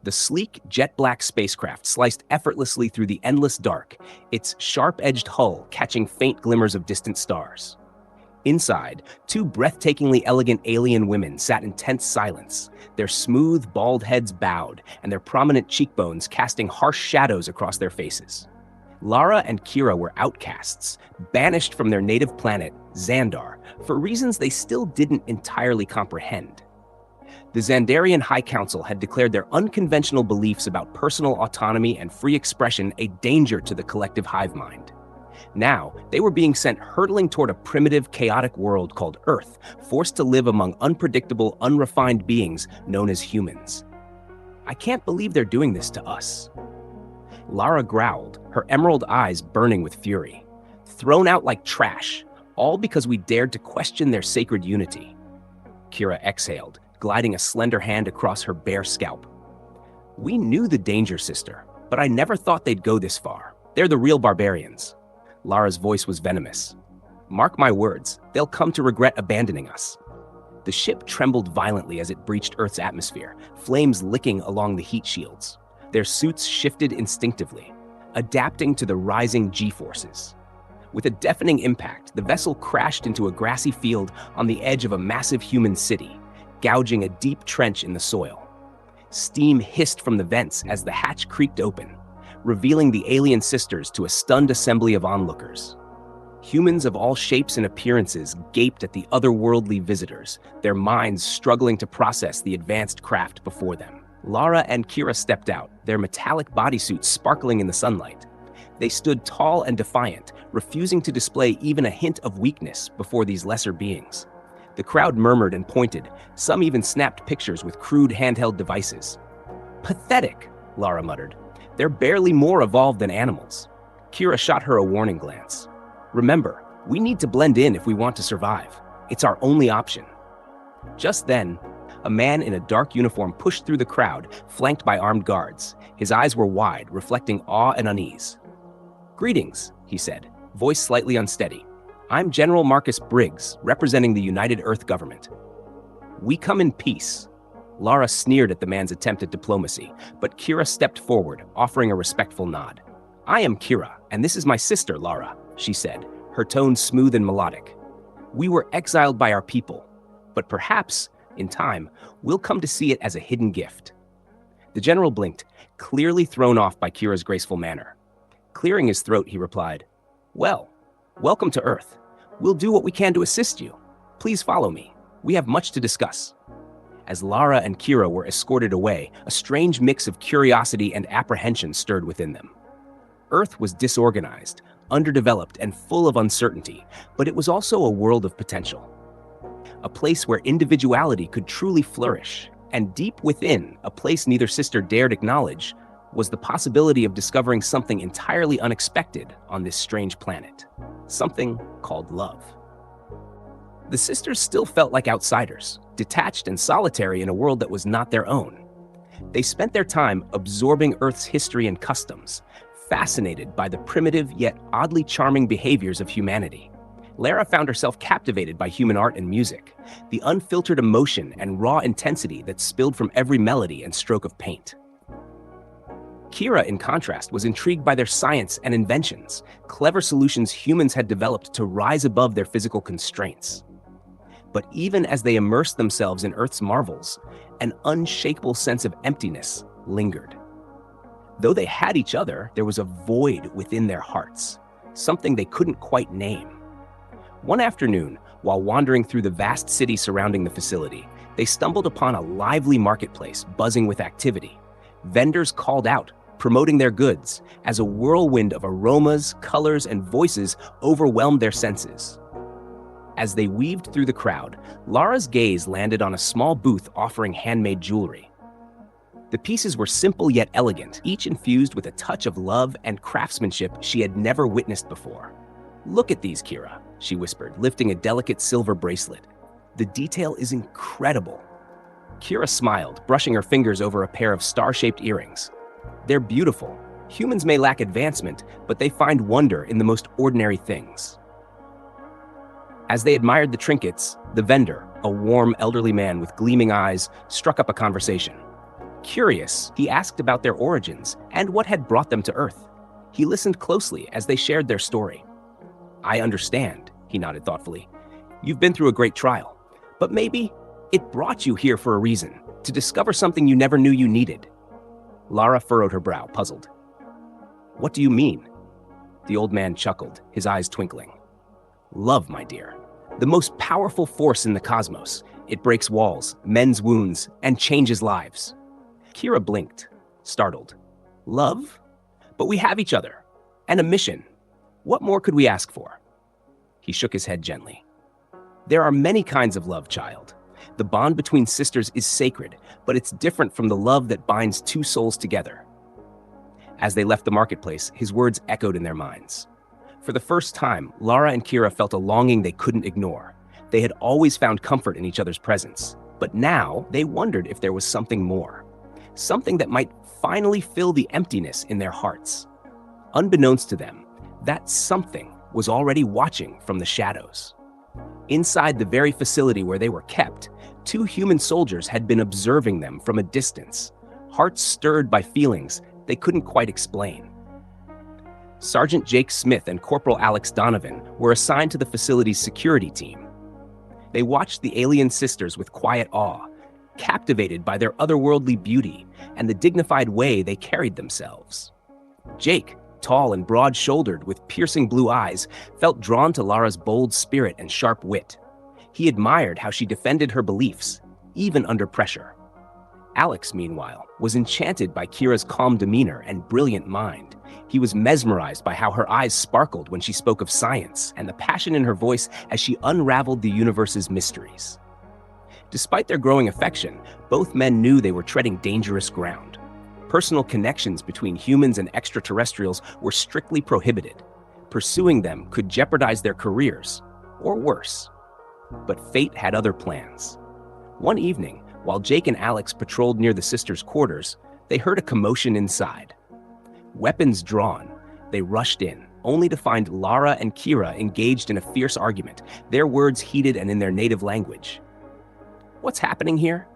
The sleek, jet-black spacecraft sliced effortlessly through the endless dark, its sharp-edged hull catching faint glimmers of distant stars. Inside, two breathtakingly elegant alien women sat in tense silence, their smooth, bald heads bowed and their prominent cheekbones casting harsh shadows across their faces. Lara and Kira were outcasts, banished from their native planet, Xandar, for reasons they still didn't entirely comprehend. The Xandarian High Council had declared their unconventional beliefs about personal autonomy and free expression a danger to the collective hive mind. Now, they were being sent hurtling toward a primitive, chaotic world called Earth, forced to live among unpredictable, unrefined beings known as humans. I can't believe they're doing this to us. Lara growled, her emerald eyes burning with fury. Thrown out like trash, all because we dared to question their sacred unity. Kira exhaled, gliding a slender hand across her bare scalp. We knew the danger, sister, but I never thought they'd go this far. They're the real barbarians. Lara's voice was venomous. Mark my words, they'll come to regret abandoning us. The ship trembled violently as it breached Earth's atmosphere, flames licking along the heat shields. Their suits shifted instinctively, adapting to the rising G-forces. With a deafening impact, the vessel crashed into a grassy field on the edge of a massive human city, gouging a deep trench in the soil. Steam hissed from the vents as the hatch creaked open, revealing the alien sisters to a stunned assembly of onlookers. Humans of all shapes and appearances gaped at the otherworldly visitors, their minds struggling to process the advanced craft before them. Lara and Kira stepped out, their metallic bodysuits sparkling in the sunlight. They stood tall and defiant, refusing to display even a hint of weakness before these lesser beings. The crowd murmured and pointed, some even snapped pictures with crude handheld devices. Pathetic, Lara muttered. They're barely more evolved than animals. Kira shot her a warning glance. Remember, we need to blend in if we want to survive. It's our only option. Just then, a man in a dark uniform pushed through the crowd, flanked by armed guards. His eyes were wide, reflecting awe and unease. Greetings, he said, voice slightly unsteady. I'm General Marcus Briggs, representing the United Earth government. We come in peace. Lara sneered at the man's attempt at diplomacy, but Kira stepped forward, offering a respectful nod. I am Kira, and this is my sister, Lara, she said, her tone smooth and melodic. We were exiled by our people, but perhaps, in time, we'll come to see it as a hidden gift. The general blinked, clearly thrown off by Kira's graceful manner. Clearing his throat, he replied, Well, welcome to Earth. We'll do what we can to assist you. Please follow me. We have much to discuss. As Lara and Kira were escorted away, a strange mix of curiosity and apprehension stirred within them. Earth was disorganized, underdeveloped, and full of uncertainty, but it was also a world of potential. A place where individuality could truly flourish, and deep within, a place neither sister dared acknowledge, was the possibility of discovering something entirely unexpected on this strange planet. Something called love. The sisters still felt like outsiders, detached and solitary in a world that was not their own. They spent their time absorbing Earth's history and customs, fascinated by the primitive yet oddly charming behaviors of humanity. Lara found herself captivated by human art and music, the unfiltered emotion and raw intensity that spilled from every melody and stroke of paint. Kira, in contrast, was intrigued by their science and inventions, clever solutions humans had developed to rise above their physical constraints. But even as they immersed themselves in Earth's marvels, an unshakable sense of emptiness lingered. Though they had each other, there was a void within their hearts, something they couldn't quite name. One afternoon, while wandering through the vast city surrounding the facility, they stumbled upon a lively marketplace buzzing with activity. Vendors called out, promoting their goods, as a whirlwind of aromas, colors, and voices overwhelmed their senses. As they weaved through the crowd, Lara's gaze landed on a small booth offering handmade jewelry. The pieces were simple yet elegant, each infused with a touch of love and craftsmanship she had never witnessed before. Look at these, Kira, she whispered, lifting a delicate silver bracelet. The detail is incredible. Kira smiled, brushing her fingers over a pair of star-shaped earrings. They're beautiful. Humans may lack advancement, but they find wonder in the most ordinary things. As they admired the trinkets, the vendor, a warm elderly man with gleaming eyes, struck up a conversation. Curious, he asked about their origins and what had brought them to Earth. He listened closely as they shared their story. "I understand," he nodded thoughtfully. "You've been through a great trial, but maybe it brought you here for a reason, to discover something you never knew you needed." Lara furrowed her brow, puzzled. "What do you mean?" The old man chuckled, his eyes twinkling. "Love, my dear. The most powerful force in the cosmos. It breaks walls, mends wounds, and changes lives." Kira blinked, startled. "Love? But we have each other, and a mission. What more could we ask for?" He shook his head gently. "There are many kinds of love, child. The bond between sisters is sacred, but it's different from the love that binds two souls together." As they left the marketplace, his words echoed in their minds. For the first time, Lara and Kira felt a longing they couldn't ignore. They had always found comfort in each other's presence, but now they wondered if there was something more. Something that might finally fill the emptiness in their hearts. Unbeknownst to them, that something was already watching from the shadows. Inside the very facility where they were kept, two human soldiers had been observing them from a distance, hearts stirred by feelings they couldn't quite explain. Sergeant Jake Smith and Corporal Alex Donovan were assigned to the facility's security team. They watched the alien sisters with quiet awe, captivated by their otherworldly beauty and the dignified way they carried themselves. Jake, tall and broad-shouldered with piercing blue eyes, felt drawn to Lara's bold spirit and sharp wit. He admired how she defended her beliefs, even under pressure. Alex, meanwhile, was enchanted by Kira's calm demeanor and brilliant mind. He was mesmerized by how her eyes sparkled when she spoke of science and the passion in her voice as she unraveled the universe's mysteries. Despite their growing affection, both men knew they were treading dangerous ground. Personal connections between humans and extraterrestrials were strictly prohibited. Pursuing them could jeopardize their careers, or worse. But fate had other plans. One evening, while Jake and Alex patrolled near the sisters' quarters, they heard a commotion inside. Weapons drawn, they rushed in, only to find Lara and Kira engaged in a fierce argument, their words heated and in their native language. "What's happening here?"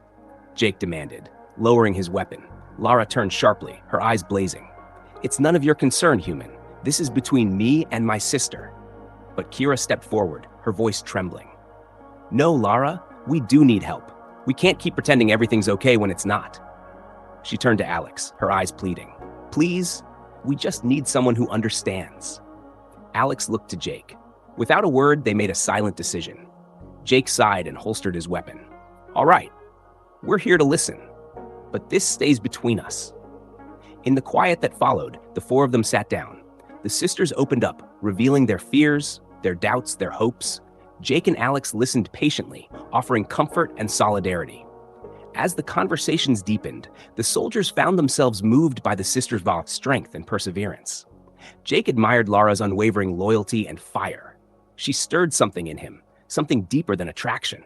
Jake demanded, lowering his weapon. Lara turned sharply, her eyes blazing. "It's none of your concern, human. This is between me and my sister." But Kira stepped forward, her voice trembling. "No, Lara, we do need help. We can't keep pretending everything's okay when it's not." She turned to Alex, her eyes pleading. "Please, we just need someone who understands." Alex looked to Jake. Without a word, they made a silent decision. Jake sighed and holstered his weapon. "All right, we're here to listen, but this stays between us." In the quiet that followed, the four of them sat down. The sisters opened up, revealing their fears, their doubts, their hopes. Jake and Alex listened patiently, offering comfort and solidarity. As the conversations deepened, the soldiers found themselves moved by the sisters' strength and perseverance. Jake admired Lara's unwavering loyalty and fire. She stirred something in him, something deeper than attraction.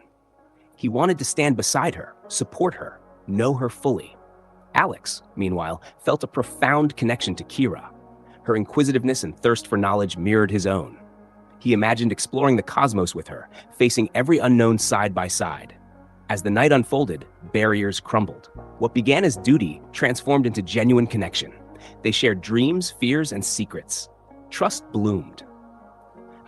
He wanted to stand beside her, support her, know her fully. Alex, meanwhile, felt a profound connection to Kira. Her inquisitiveness and thirst for knowledge mirrored his own. He imagined exploring the cosmos with her, facing every unknown side by side. As the night unfolded, barriers crumbled. What began as duty transformed into genuine connection. They shared dreams, fears, and secrets. Trust bloomed.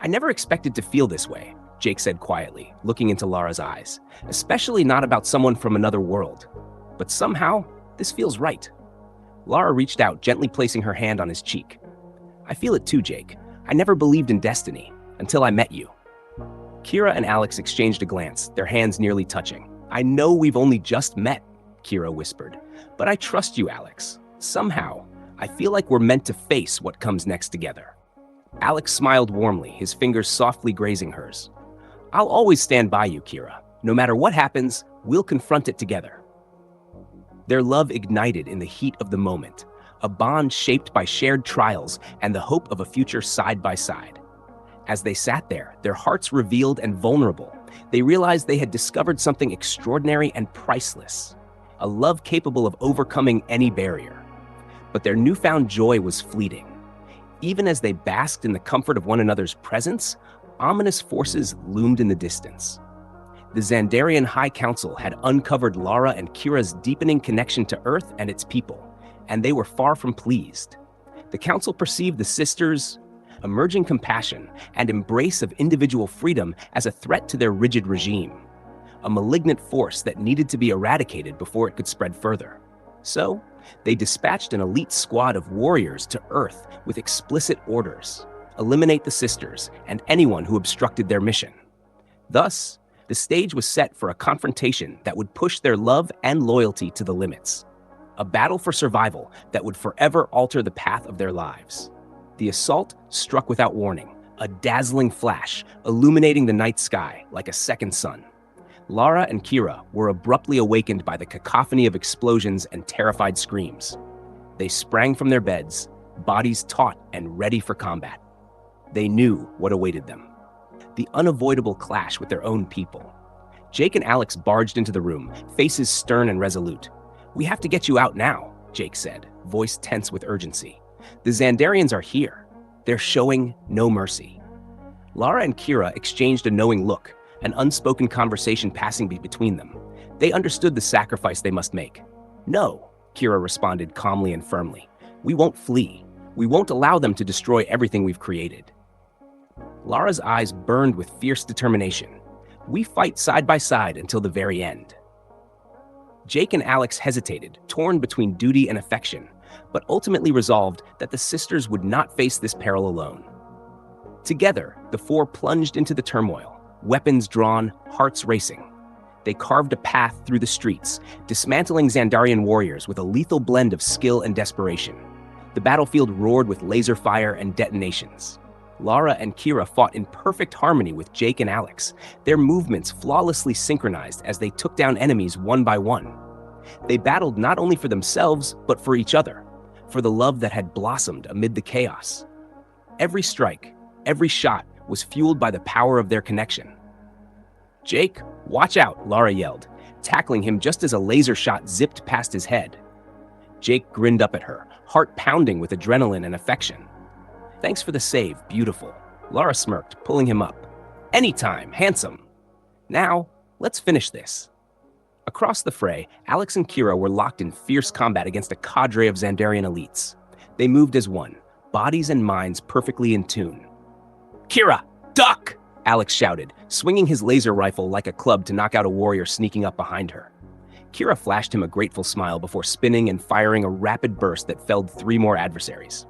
"I never expected to feel this way," Jake said quietly, looking into Lara's eyes, "especially not about someone from another world. But somehow, this feels right." Lara reached out, gently placing her hand on his cheek. "I feel it too, Jake. I never believed in destiny, until I met you." Kira and Alex exchanged a glance, their hands nearly touching. "I know we've only just met," Kira whispered, "but I trust you, Alex. Somehow, I feel like we're meant to face what comes next together." Alex smiled warmly, his fingers softly grazing hers. "I'll always stand by you, Kira. No matter what happens, we'll confront it together." Their love ignited in the heat of the moment, a bond shaped by shared trials and the hope of a future side by side. As they sat there, their hearts revealed and vulnerable, they realized they had discovered something extraordinary and priceless, a love capable of overcoming any barrier. But their newfound joy was fleeting. Even as they basked in the comfort of one another's presence, ominous forces loomed in the distance. The Xandarian High Council had uncovered Lara and Kira's deepening connection to Earth and its people, and they were far from pleased. The council perceived the sisters' emerging compassion and embrace of individual freedom as a threat to their rigid regime, a malignant force that needed to be eradicated before it could spread further. So, they dispatched an elite squad of warriors to Earth with explicit orders: eliminate the sisters and anyone who obstructed their mission. Thus, the stage was set for a confrontation that would push their love and loyalty to the limits. A battle for survival that would forever alter the path of their lives. The assault struck without warning, a dazzling flash illuminating the night sky like a second sun. Lara and Kira were abruptly awakened by the cacophony of explosions and terrified screams. They sprang from their beds, bodies taut and ready for combat. They knew what awaited them: the unavoidable clash with their own people. Jake and Alex barged into the room, faces stern and resolute. "We have to get you out now," Jake said, voice tense with urgency. "The Xandarians are here. They're showing no mercy." Lara and Kira exchanged a knowing look, an unspoken conversation passing between them. They understood the sacrifice they must make. "No," Kira responded calmly and firmly. "We won't flee. We won't allow them to destroy everything we've created." Lara's eyes burned with fierce determination. "We fight side by side until the very end." Jake and Alex hesitated, torn between duty and affection, but ultimately resolved that the sisters would not face this peril alone. Together, the four plunged into the turmoil, weapons drawn, hearts racing. They carved a path through the streets, dismantling Xandarian warriors with a lethal blend of skill and desperation. The battlefield roared with laser fire and detonations. Lara and Kira fought in perfect harmony with Jake and Alex, their movements flawlessly synchronized as they took down enemies one by one. They battled not only for themselves, but for each other, for the love that had blossomed amid the chaos. Every strike, every shot was fueled by the power of their connection. "Jake, watch out," Lara yelled, tackling him just as a laser shot zipped past his head. Jake grinned up at her, heart pounding with adrenaline and affection. "Thanks for the save, beautiful," Lara smirked, pulling him up. "Anytime, handsome. Now, let's finish this." Across the fray, Alex and Kira were locked in fierce combat against a cadre of Xandarian elites. They moved as one, bodies and minds perfectly in tune. "Kira, duck!" Alex shouted, swinging his laser rifle like a club to knock out a warrior sneaking up behind her. Kira flashed him a grateful smile before spinning and firing a rapid burst that felled 3 more adversaries.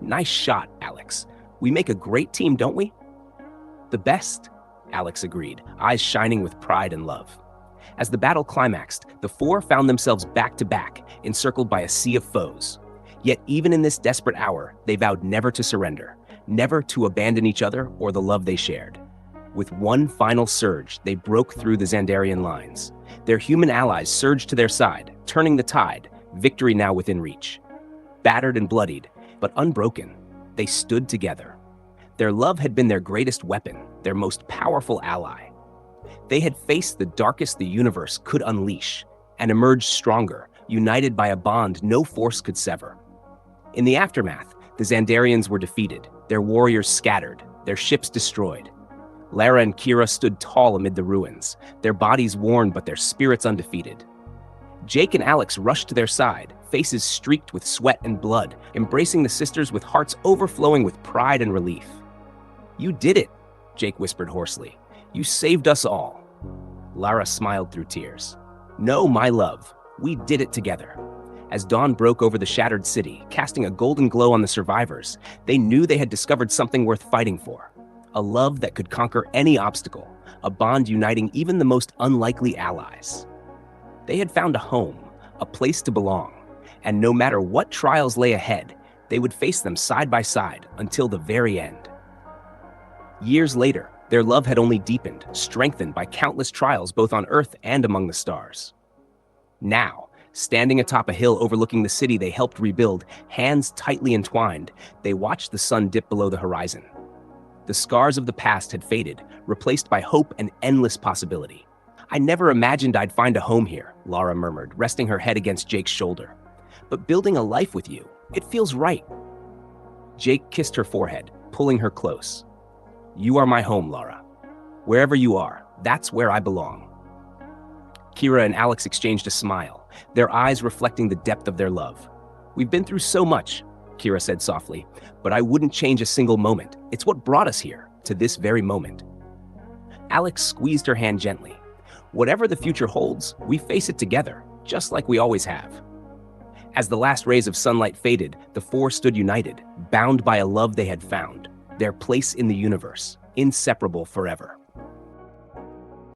"Nice shot, Alex. We make a great team, don't we?" "The best," Alex agreed, eyes shining with pride and love. As the battle climaxed, the four found themselves back to back, encircled by a sea of foes. Yet even in this desperate hour, they vowed never to surrender, never to abandon each other or the love they shared. With one final surge, they broke through the Xandarian lines. Their human allies surged to their side, turning the tide, victory now within reach. Battered and bloodied, but unbroken, they stood together. Their love had been their greatest weapon, their most powerful ally. They had faced the darkest the universe could unleash, and emerged stronger, united by a bond no force could sever. In the aftermath, the Xandarians were defeated, their warriors scattered, their ships destroyed. Lara and Kira stood tall amid the ruins, their bodies worn but their spirits undefeated. Jake and Alex rushed to their side, faces streaked with sweat and blood, embracing the sisters with hearts overflowing with pride and relief. "You did it," Jake whispered hoarsely. "You saved us all." Lara smiled through tears. "No, my love, we did it together." As dawn broke over the shattered city, casting a golden glow on the survivors, they knew they had discovered something worth fighting for. A love that could conquer any obstacle, a bond uniting even the most unlikely allies. They had found a home, a place to belong, and no matter what trials lay ahead, they would face them side by side until the very end. Years later, their love had only deepened, strengthened by countless trials both on Earth and among the stars. Now, standing atop a hill overlooking the city they helped rebuild, hands tightly entwined, they watched the sun dip below the horizon. The scars of the past had faded, replaced by hope and endless possibility. "I never imagined I'd find a home here," Lara murmured, resting her head against Jake's shoulder. "But building a life with you, it feels right." Jake kissed her forehead, pulling her close. "You are my home, Lara. Wherever you are, That's where I belong." Kira and Alex exchanged a smile, their eyes reflecting the depth of their love. "We've been through so much," Kira said softly, "but I wouldn't change a single moment. It's what brought us here, to this very moment." Alex squeezed her hand gently. "Whatever the future holds, we face it together, just like we always have." As the last rays of sunlight faded, the four stood united, bound by a love they had found, their place in the universe, inseparable forever.